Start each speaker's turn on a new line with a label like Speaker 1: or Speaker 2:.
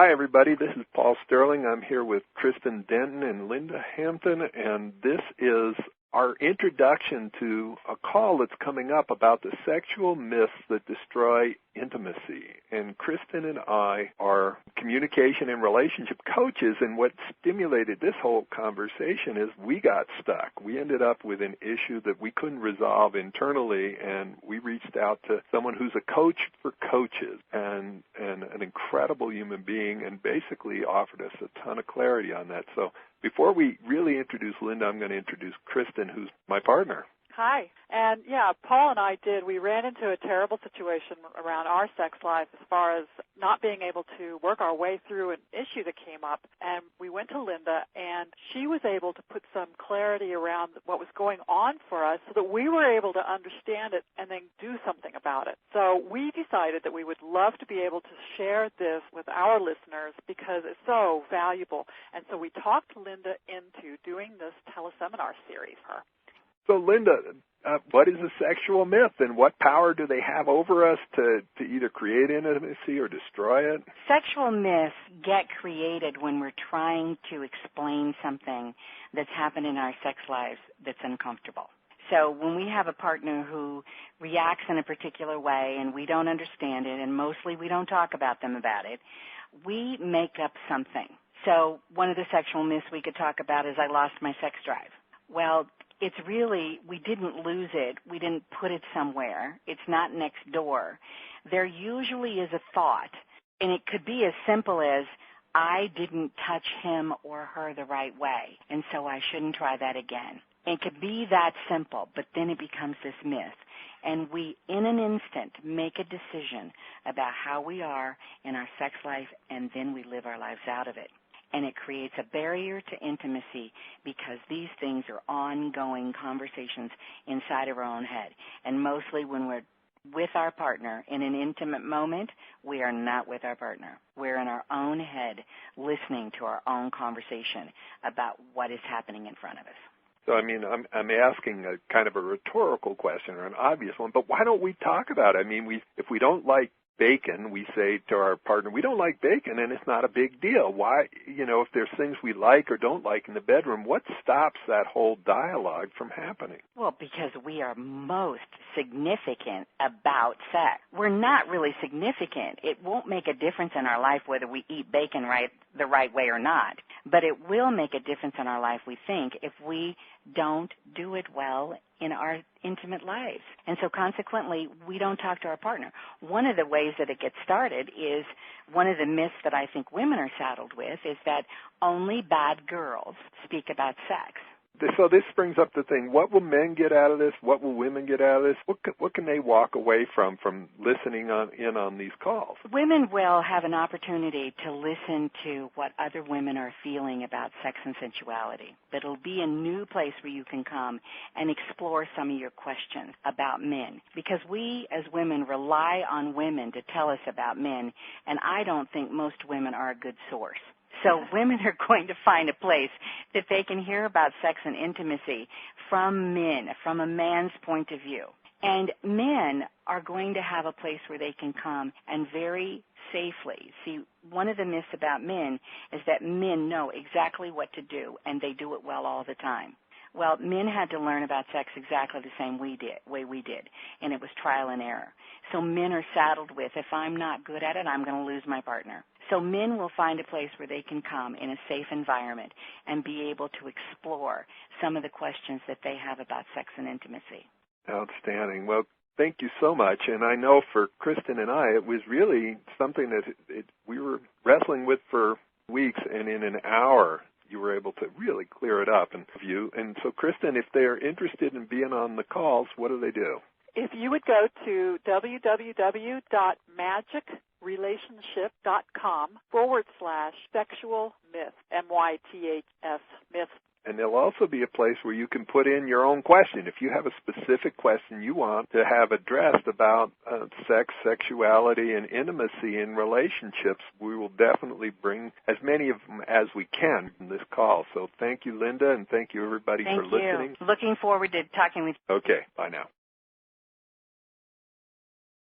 Speaker 1: Hi, everybody. This is Paul Sterling. I'm here with Kristen Denton and Linda Hampton, and this is our introduction to a call that's coming up about the sexual myths that destroy intimacy. And Kristen and I are communication and relationship coaches, and what stimulated this whole conversation is we got stuck. We ended up with an issue that we couldn't resolve internally, and we reached out to someone who's a coach for coaches and an incredible human being, and basically offered us a ton of clarity on that. So before we really introduce Linda, I'm going to introduce Kristen, who's my partner.
Speaker 2: Hi. And, Paul and I we ran into a terrible situation around our sex life as far as not being able to work our way through an issue that came up. And we went to Linda, and she was able to put some clarity around what was going on for us so that we were able to understand it and then do something about it. So we decided that we would love to be able to share this with our listeners because it's so valuable. And so we talked Linda into doing this teleseminar series for her.
Speaker 1: So, Linda, what is a sexual myth, and what power do they have over us to either create intimacy or destroy it?
Speaker 3: Sexual myths get created when we're trying to explain something that's happened in our sex lives that's uncomfortable. So when we have a partner who reacts in a particular way and we don't understand it, and mostly we don't talk about them about it, we make up something. So one of the sexual myths we could talk about is I lost my sex drive. Well, it's really, we didn't lose it. We didn't put it somewhere. It's not next door. There usually is a thought, and it could be as simple as, I didn't touch him or her the right way, and so I shouldn't try that again. It could be that simple, but then it becomes this myth. And we, in an instant, make a decision about how we are in our sex life, and then we live our lives out of it. And it creates a barrier to intimacy because these things are ongoing conversations inside of our own head. And mostly when we're with our partner in an intimate moment, we are not with our partner. We're in our own head listening to our own conversation about what is happening in front of us.
Speaker 1: So, I mean, I'm asking a kind of a rhetorical question or an obvious one, but why don't we talk about it? I mean, if we don't like bacon, we say to our partner, we don't like bacon, and it's not a big deal. Why, if there's things we like or don't like in the bedroom, what stops that whole dialogue from happening?
Speaker 3: Well, because we are most significant about sex. We're not really significant. It won't make a difference in our life whether we eat bacon the right way or not, but it will make a difference in our life, we think, if we don't do it well in our intimate lives. And so consequently, we don't talk to our partner. One of the ways that it gets started is one of the myths that I think women are saddled with is that only bad girls speak about sex.
Speaker 1: So this brings up the thing, what will men get out of this? What will women get out of this? What can they walk away from listening in on these calls?
Speaker 3: Women will have an opportunity to listen to what other women are feeling about sex and sensuality. But it'll be a new place where you can come and explore some of your questions about men. Because we as women rely on women to tell us about men, and I don't think most women are a good source. So women are going to find a place that they can hear about sex and intimacy from men, from a man's point of view. And men are going to have a place where they can come and very safely. See, one of the myths about men is that men know exactly what to do, and they do it well all the time. Well, men had to learn about sex exactly the same way we did, and it was trial and error. So men are saddled with, if I'm not good at it, I'm going to lose my partner. So men will find a place where they can come in a safe environment and be able to explore some of the questions that they have about sex and intimacy.
Speaker 1: Outstanding. Well, thank you so much. And I know for Kristen and I, it was really something that we were wrestling with for weeks, and in an hour you were able to really clear it up and view. And so, Kristen, if they're interested in being on the calls, what do they do?
Speaker 2: If you would go to www.magicrelationship.com/sexual myth, MYTHS, myth.
Speaker 1: And there'll also be a place where you can put in your own question. If you have a specific question you want to have addressed about sex, sexuality, and intimacy in relationships, we will definitely bring as many of them as we can in this call. So thank you, Linda, and thank you, everybody, for listening.
Speaker 3: Thank you. Looking forward to talking with you.
Speaker 1: Okay, bye now.